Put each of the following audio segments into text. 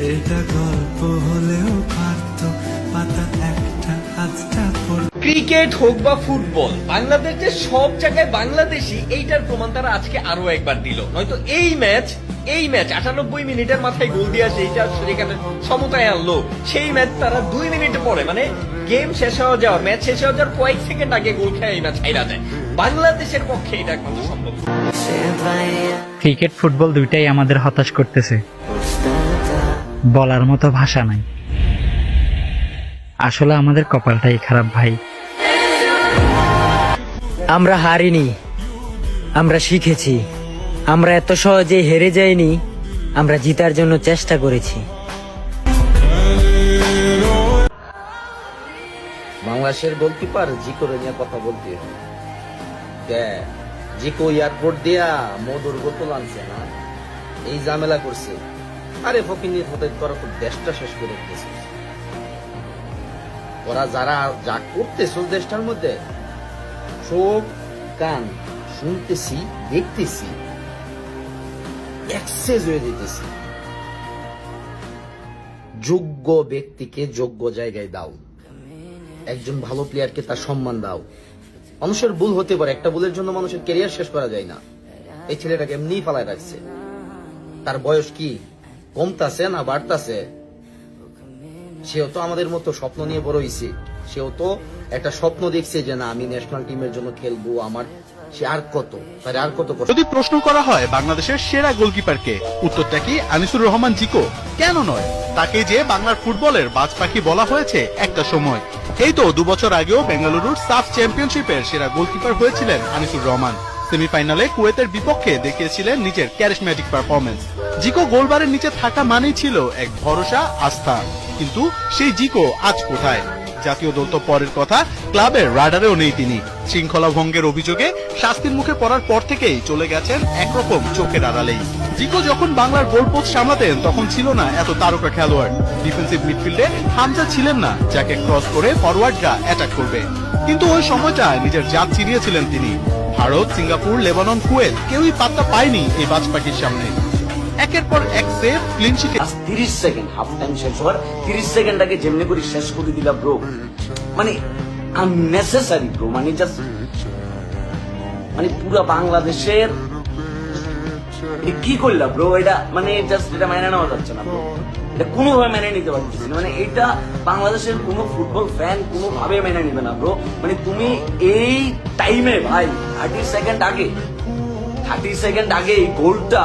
এটা গল্প হলেও পারত পাতা একটা আজটা ক্রিকেট হোক বা ফুটবল, বাংলাদেশ যে সব জায়গায় বাংলাদেশি, এইটার প্রমাণ তারা আজকে আরো একবার দিল। নয়তো এই ম্যাচ 98 মিনিটের মাথায় গোল দিয়ে সেইটা সেখানে সমতায় আনলো, সেই ম্যাচ তারা 2 মিনিট পরে, মানে গেম শেষ হয়ে যাওয়ার, ম্যাচ শেষ হয়ে যাওয়ার কয়েক সেকেন্ড আগে গোল খেয়ে এই ম্যাচ হাইরা যায়। বাংলাদেশের পক্ষে এটা একমাত্র সম্ভব। ক্রিকেট ফুটবল দুইটাই আমাদের হতাশ করতেছে, বলার মতো ভাষা নাই। আসলে আমাদের কপালটাই খারাপ ভাই। আমরা হারিনি, আমরা শিখেছি। আমরা এত সহজে হেরে যাইনি, আমরা জিতার জন্য চেষ্টা করেছি। বাংলাদেশের গোলকিপার জিকোর নিয়ে কথা বলতে, জিকো এয়ারপোর্ট দিয়া মধুর বোতল আনছে না, এই ঝামেলা করছে। আরে ফকিনির হতে তোরা তো দেশটা শেষ করে দিয়েছিস। ওরা যারা যা করতেছো দেশটার মধ্যে, চোখ কান শুনতেছি, দেখতেছি, এক্সেস হয়ে যেতেছি। যোগ্য ব্যক্তিকে যোগ্য জায়গায় দাও, একজন ভালো প্লেয়ারকে তার সম্মান দাও। মানুষের ভুল হতে পারে, একটা ভুলের জন্য মানুষের ক্যারিয়ার শেষ করা যায় না। এই ছেলেটাকে এমনি পালায় রাখছে। তার বয়স কি কমতাছে না বাড়তাছে? সেও তো আমাদের মতো স্বপ্ন নিয়ে বড় হইছে। সেও তো একটা স্বপ্ন দেখছে যে না, আমি ন্যাশনাল টিমের জন্য খেলবো। আমার সে আর কত, তার আর কত কষ্ট। যদি প্রশ্ন করা হয় বাংলাদেশের সেরা গোলকিপারকে, উত্তরটা কি আনিসুর রহমান জিকো? কেন নয়, তাকে যে বাংলার ফুটবলের বাজ পাখি বলা হয়েছে একটা সময়। এই তো 2 বছর আগেও বেঙ্গালুরুর সাফ চ্যাম্পিয়নশিপের সেরা গোলকিপার হয়েছিলেন আনিসুর রহমান। সেমিফাইনালে কুয়েতের বিপক্ষে দেখিয়েছিলেন নিজের ক্যারিশম্যাটিক পারফরমেন্স। জিকো গোলবারের নিচে থাকা মানেই ছিল এক ভরসা, আস্থা। কিন্তু সেই জিকো আজ কোথায়? জাতীয় দল তো পরের কথা, ক্লাবের রাডারেও নেই তিনি। শৃঙ্খলা ভঙ্গের অভিযোগে শাস্তির মুখে পড়ার পর থেকেই চলে গেছেন একরকম চোখের আড়ালেই। জিকো যখন বাংলার গোলপোস্ট সামলাতেন তখন ছিল না এত তারকা খেলোয়াড়। ডিফেন্সিভ মিডফিল্ডে হামজা ছিলেন না, যাকে ক্রস করে ফরওয়ার্ডরা অ্যাটাক করবে। কিন্তু ওই সময়টায় নিজের জাত চিনিয়েছিলেন তিনি। ভারত, সিঙ্গাপুর, লেবানন, কুয়েত কেউই পাত্তা পায়নি এই বাজ পাখির সামনে। একের পর এক save, clean sheet. 30 second half time শেষ হওয়ার 30 সেকেন্ড আগে যেমনি করে শেষ করে দিলা ব্রো, মানে আননেসেসারি ব্রো, মানে জাস্ট মানে পুরো বাংলাদেশের কি করলা ব্রো এটা, মানে জাস্ট এটা মেনে নেওয়া যাচ্ছে না ব্রো। এটা কোনোভাবে মেনে নিতে পারতেছি না, মানে এটা বাংলাদেশের কোনো ফুটবল ফ্যান কোনোভাবে মেনে নিবে না ব্রো। মানে তুমি এই টাইমে ভাই 30 সেকেন্ড আগে এই গোলটা,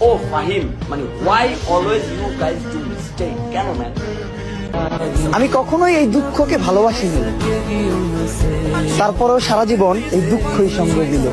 ও ফাহিম, মানে why always you guys do mistake? কেন ম্যান? আমি কখনোই এই দুঃখকে ভালোবাসিনি, তারপরেও সারা জীবন এই দুঃখই সঙ্গে দিল।